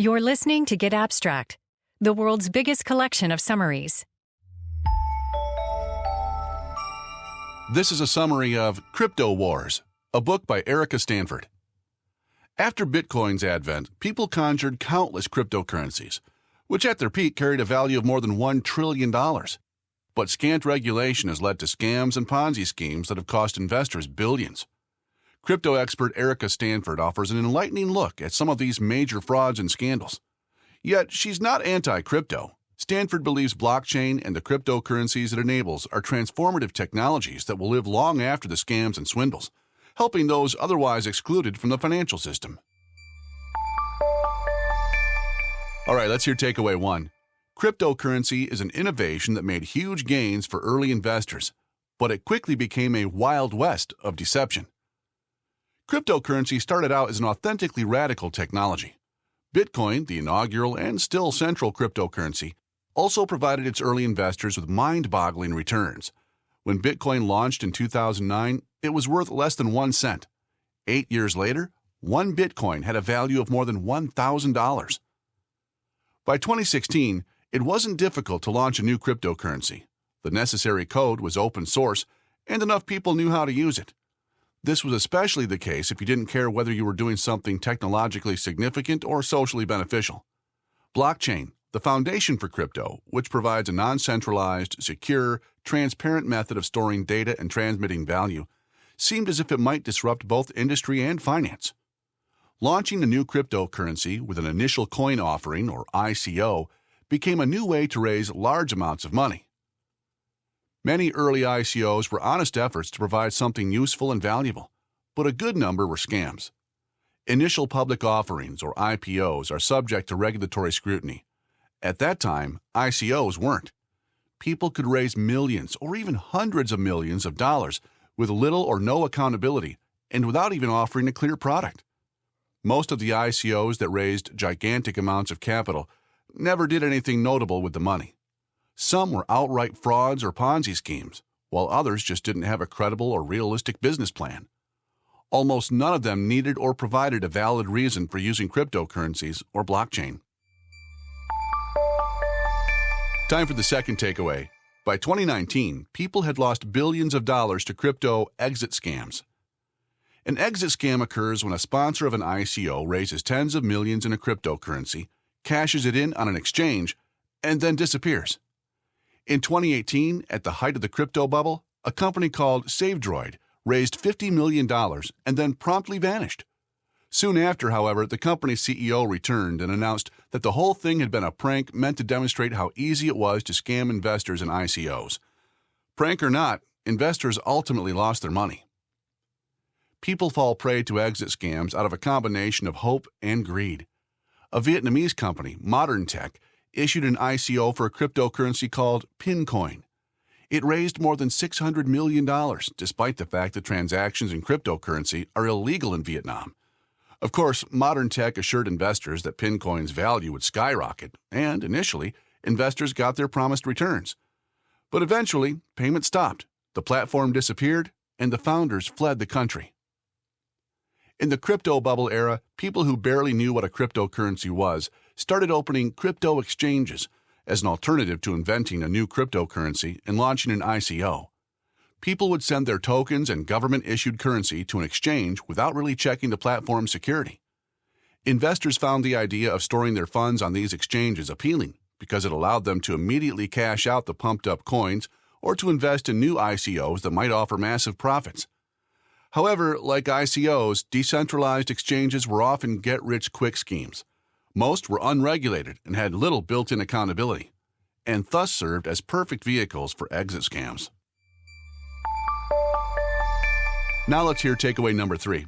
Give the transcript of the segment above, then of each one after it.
You're listening to Get Abstract, the world's biggest collection of summaries. This is a summary of Crypto Wars, a book by Erica Stanford. After Bitcoin's advent, people conjured countless cryptocurrencies, which at their peak carried a value of more than $1 trillion. But scant regulation has led to scams and Ponzi schemes that have cost investors billions. Crypto expert Erica Stanford offers an enlightening look at some of these major frauds and scandals. Yet she's not anti-crypto. Stanford believes blockchain and the cryptocurrencies it enables are transformative technologies that will live long after the scams and swindles, helping those otherwise excluded from the financial system. All right, let's hear takeaway 1. Cryptocurrency is an innovation that made huge gains for early investors, but it quickly became a wild west of deception. Cryptocurrency started out as an authentically radical technology. Bitcoin, the inaugural and still central cryptocurrency, also provided its early investors with mind-boggling returns. When Bitcoin launched in 2009, it was worth less than 1 cent. 8 years later, 1 Bitcoin had a value of more than $1,000. By 2016, it wasn't difficult to launch a new cryptocurrency. The necessary code was open source, and enough people knew how to use it. This was especially the case if you didn't care whether you were doing something technologically significant or socially beneficial. Blockchain, the foundation for crypto, which provides a non-centralized, secure, transparent method of storing data and transmitting value, seemed as if it might disrupt both industry and finance. Launching a new cryptocurrency with an initial coin offering, or ICO, became a new way to raise large amounts of money. Many early ICOs were honest efforts to provide something useful and valuable, but a good number were scams. Initial public offerings, or IPOs, are subject to regulatory scrutiny. At that time, ICOs weren't. People could raise millions or even hundreds of millions of dollars with little or no accountability and without even offering a clear product. Most of the ICOs that raised gigantic amounts of capital never did anything notable with the money. Some were outright frauds or Ponzi schemes, while others just didn't have a credible or realistic business plan. Almost none of them needed or provided a valid reason for using cryptocurrencies or blockchain. Time for the second takeaway. By 2019, people had lost billions of dollars to crypto exit scams. An exit scam occurs when a sponsor of an ICO raises tens of millions in a cryptocurrency, cashes it in on an exchange, and then disappears. In 2018, at the height of the crypto bubble, a company called SaveDroid raised $50 million and then promptly vanished. Soon after, however, the company's CEO returned and announced that the whole thing had been a prank meant to demonstrate how easy it was to scam investors in ICOs. Prank or not, investors ultimately lost their money. People fall prey to exit scams out of a combination of hope and greed. A Vietnamese company, Modern Tech, issued an ICO for a cryptocurrency called Pincoin. It raised more than $600 million, despite the fact that transactions in cryptocurrency are illegal in Vietnam. Of course, Modern Tech assured investors that Pincoin's value would skyrocket, and initially, investors got their promised returns. But eventually, payments stopped, the platform disappeared, and the founders fled the country. In the crypto bubble era, people who barely knew what a cryptocurrency was started opening crypto exchanges as an alternative to inventing a new cryptocurrency and launching an ICO. People would send their tokens and government-issued currency to an exchange without really checking the platform's security. Investors found the idea of storing their funds on these exchanges appealing because it allowed them to immediately cash out the pumped-up coins or to invest in new ICOs that might offer massive profits. However, like ICOs, decentralized exchanges were often get-rich-quick schemes. Most were unregulated and had little built-in accountability, and thus served as perfect vehicles for exit scams. Now let's hear takeaway number 3.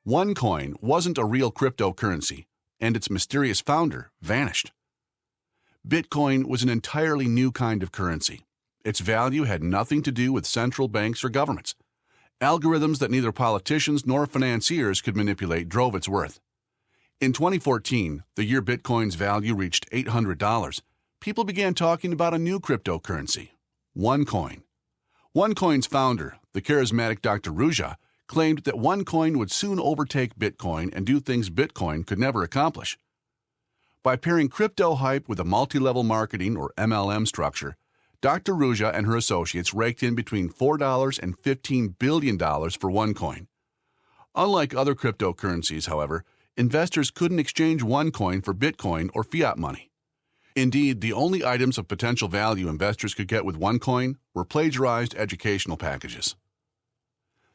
OneCoin wasn't a real cryptocurrency, and its mysterious founder vanished. Bitcoin was an entirely new kind of currency. Its value had nothing to do with central banks or governments. Algorithms that neither politicians nor financiers could manipulate drove its worth. In 2014, the year Bitcoin's value reached $800, people began talking about a new cryptocurrency, OneCoin. OneCoin's founder, the charismatic Dr. Ruja, claimed that OneCoin would soon overtake Bitcoin and do things Bitcoin could never accomplish. By pairing crypto hype with a multi-level marketing or MLM structure, Dr. Ruja and her associates raked in between $4 and $15 billion for OneCoin. Unlike other cryptocurrencies, however, investors couldn't exchange OneCoin for Bitcoin or fiat money. Indeed, the only items of potential value investors could get with OneCoin were plagiarized educational packages.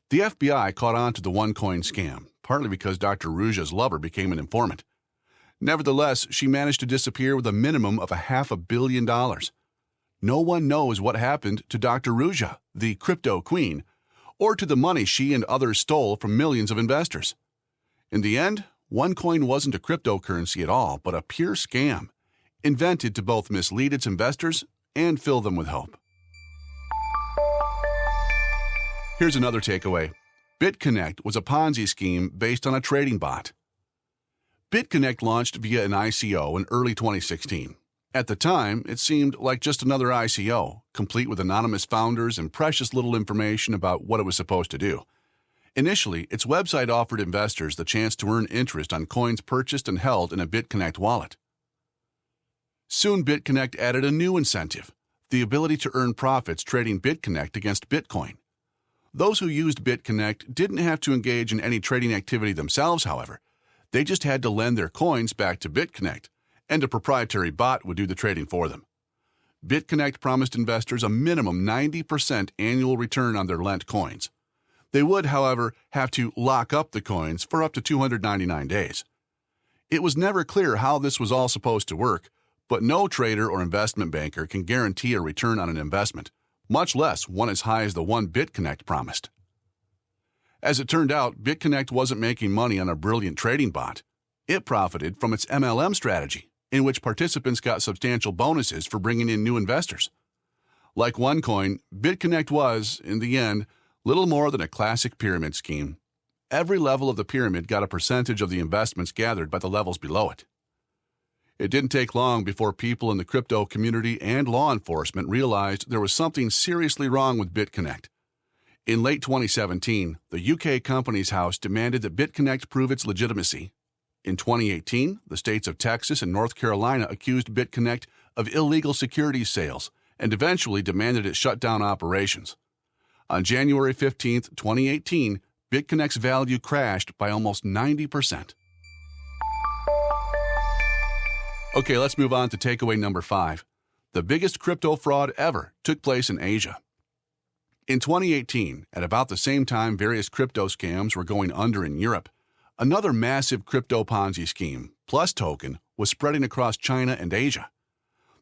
The FBI caught on to the OneCoin scam, partly because Dr. Ruja's lover became an informant. Nevertheless, she managed to disappear with a minimum of $500 million. No one knows what happened to Dr. Ruja, the crypto queen, or to the money she and others stole from millions of investors. In the end, OneCoin wasn't a cryptocurrency at all, but a pure scam, invented to both mislead its investors and fill them with hope. Here's another takeaway. BitConnect was a Ponzi scheme based on a trading bot. BitConnect launched via an ICO in early 2016. At the time, it seemed like just another ICO, complete with anonymous founders and precious little information about what it was supposed to do. Initially, its website offered investors the chance to earn interest on coins purchased and held in a BitConnect wallet. Soon, BitConnect added a new incentive, the ability to earn profits trading BitConnect against Bitcoin. Those who used BitConnect didn't have to engage in any trading activity themselves, however. They just had to lend their coins back to BitConnect, and a proprietary bot would do the trading for them. BitConnect promised investors a minimum 90% annual return on their lent coins. They would, however, have to lock up the coins for up to 299 days. It was never clear how this was all supposed to work, but no trader or investment banker can guarantee a return on an investment, much less one as high as the one BitConnect promised. As it turned out, BitConnect wasn't making money on a brilliant trading bot. It profited from its MLM strategy, in which participants got substantial bonuses for bringing in new investors. Like OneCoin, BitConnect was, in the end, little more than a classic pyramid scheme. Every level of the pyramid got a percentage of the investments gathered by the levels below it. It didn't take long before people in the crypto community and law enforcement realized there was something seriously wrong with BitConnect. In late 2017, the UK Companies House demanded that BitConnect prove its legitimacy. In 2018, the states of Texas and North Carolina accused BitConnect of illegal securities sales and eventually demanded it shut down operations. On January 15, 2018, BitConnect's value crashed by almost 90%. Okay, let's move on to takeaway number 5. The biggest crypto fraud ever took place in Asia. In 2018, at about the same time various crypto scams were going under in Europe, another massive crypto Ponzi scheme, Plus Token, was spreading across China and Asia.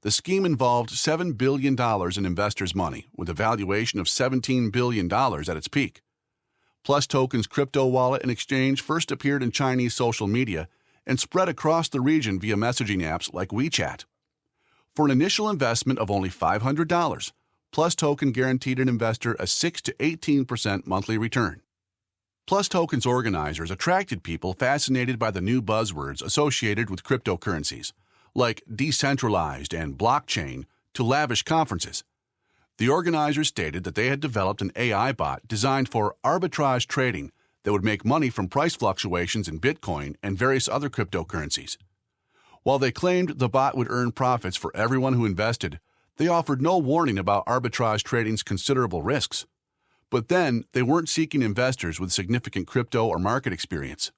The scheme involved $7 billion in investors' money, with a valuation of $17 billion at its peak. Plus Token's crypto wallet and exchange first appeared in Chinese social media and spread across the region via messaging apps like WeChat. For an initial investment of only $500, Plus Token guaranteed an investor a 6 to 18% monthly return. Plus Token's organizers attracted people fascinated by the new buzzwords associated with cryptocurrencies, like decentralized and blockchain, to lavish conferences. The organizers stated that they had developed an AI bot designed for arbitrage trading that would make money from price fluctuations in Bitcoin and various other cryptocurrencies. While they claimed the bot would earn profits for everyone who invested, they offered no warning about arbitrage trading's considerable risks. But then, they weren't seeking investors with significant crypto or market experience.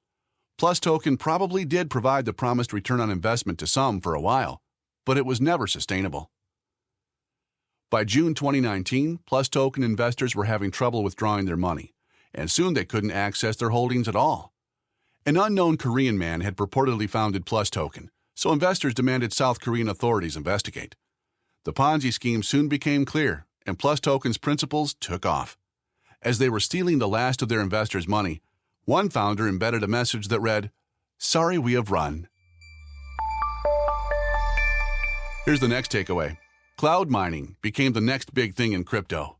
Plus Token probably did provide the promised return on investment to some for a while, but it was never sustainable. By June 2019, Plus Token investors were having trouble withdrawing their money, and soon they couldn't access their holdings at all. An unknown Korean man had purportedly founded Plus Token, so investors demanded South Korean authorities investigate. The Ponzi scheme soon became clear, and Plus Token's principals took off. As they were stealing the last of their investors' money, one founder embedded a message that read, "Sorry, we have run." Here's the next takeaway. Cloud mining became the next big thing in crypto.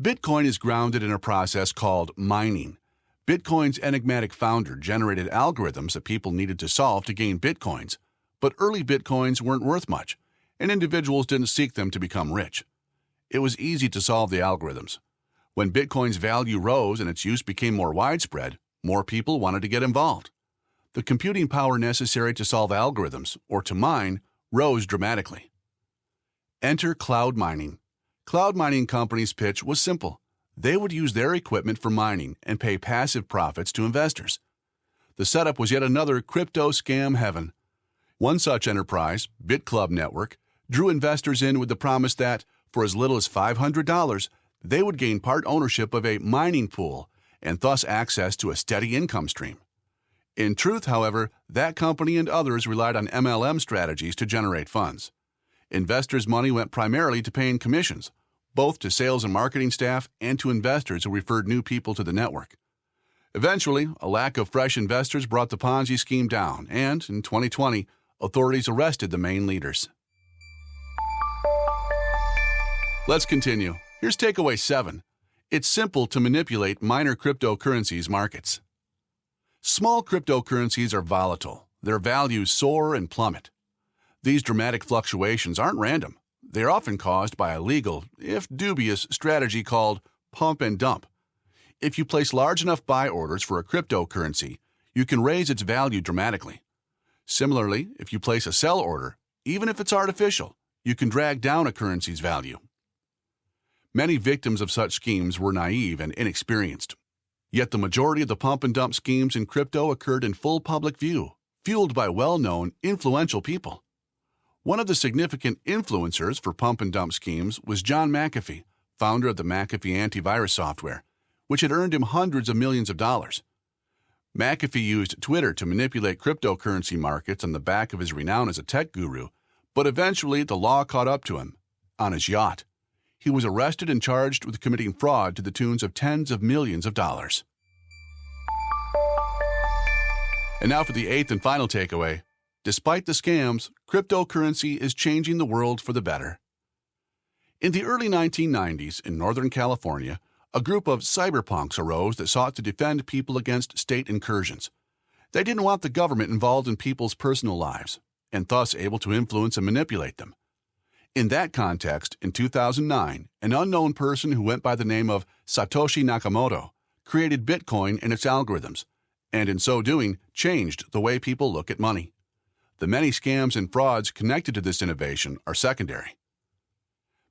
Bitcoin is grounded in a process called mining. Bitcoin's enigmatic founder generated algorithms that people needed to solve to gain Bitcoins, but early Bitcoins weren't worth much, and individuals didn't seek them to become rich. It was easy to solve the algorithms. When Bitcoin's value rose and its use became more widespread, more people wanted to get involved. the computing power necessary to solve algorithms, or to mine, rose dramatically. Enter cloud mining. Cloud mining companies' pitch was simple. They would use their equipment for mining and pay passive profits to investors. The setup was yet another crypto scam heaven. One such enterprise, BitClub Network, drew investors in with the promise that, for as little as $500, they would gain part ownership of a mining pool and thus access to a steady income stream. In truth, however, that company and others relied on MLM strategies to generate funds. Investors' money went primarily to paying commissions, both to sales and marketing staff and to investors who referred new people to the network. Eventually, a lack of fresh investors brought the Ponzi scheme down, and in 2020, authorities arrested the main leaders. Let's continue. Here's takeaway 7. It's simple to manipulate minor cryptocurrencies markets. Small cryptocurrencies are volatile. Their values soar and plummet. These dramatic fluctuations aren't random. They are often caused by a legal, if dubious, strategy called pump and dump. If you place large enough buy orders for a cryptocurrency, you can raise its value dramatically. Similarly, if you place a sell order, even if it's artificial, you can drag down a currency's value. Many victims of such schemes were naive and inexperienced. Yet the majority of the pump and dump schemes in crypto occurred in full public view, fueled by well-known, influential people. One of the significant influencers for pump and dump schemes was John McAfee, founder of the McAfee antivirus software, which had earned him hundreds of millions of dollars. McAfee used Twitter to manipulate cryptocurrency markets on the back of his renown as a tech guru, but eventually the law caught up to him on his yacht. He was arrested and charged with committing fraud to the tunes of tens of millions of dollars. And now for the 8th and final takeaway. Despite the scams, cryptocurrency is changing the world for the better. In the early 1990s in Northern California, a group of cyberpunks arose that sought to defend people against state incursions. They didn't want the government involved in people's personal lives, and thus able to influence and manipulate them. In that context, in 2009, an unknown person who went by the name of Satoshi Nakamoto created Bitcoin and its algorithms, and in so doing, changed the way people look at money. The many scams and frauds connected to this innovation are secondary.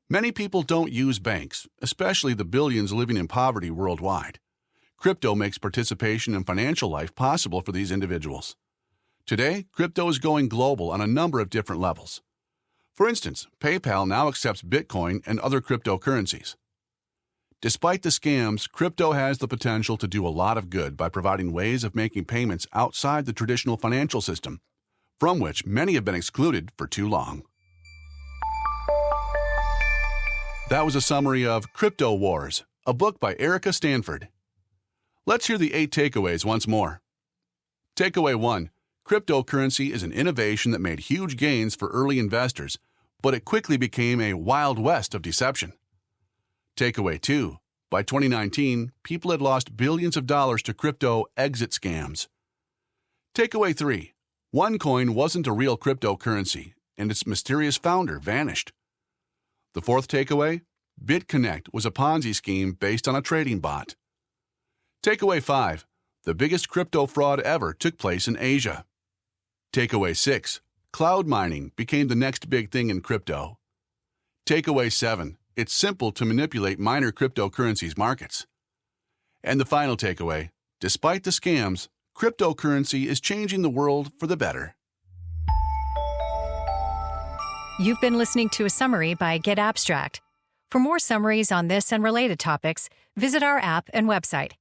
Many people don't use banks, especially the billions living in poverty worldwide. Crypto makes participation in financial life possible for these individuals. Today, crypto is going global on a number of different levels. For instance, PayPal now accepts Bitcoin and other cryptocurrencies. Despite the scams, crypto has the potential to do a lot of good by providing ways of making payments outside the traditional financial system, from which many have been excluded for too long. That was a summary of Crypto Wars, a book by Erica Stanford. Let's hear the 8 takeaways once more. Takeaway 1. Cryptocurrency is an innovation that made huge gains for early investors, but it quickly became a wild west of deception. Takeaway 2. By 2019, people had lost billions of dollars to crypto exit scams. Takeaway 3. OneCoin wasn't a real cryptocurrency, and its mysterious founder vanished. The 4th takeaway, BitConnect was a Ponzi scheme based on a trading bot. Takeaway 5. The biggest crypto fraud ever took place in Asia. Takeaway 6. Cloud mining became the next big thing in crypto. Takeaway 7. It's simple to manipulate minor cryptocurrencies markets. And the final takeaway, despite the scams, cryptocurrency is changing the world for the better. You've been listening to a summary by Get Abstract. For more summaries on this and related topics, visit our app and website,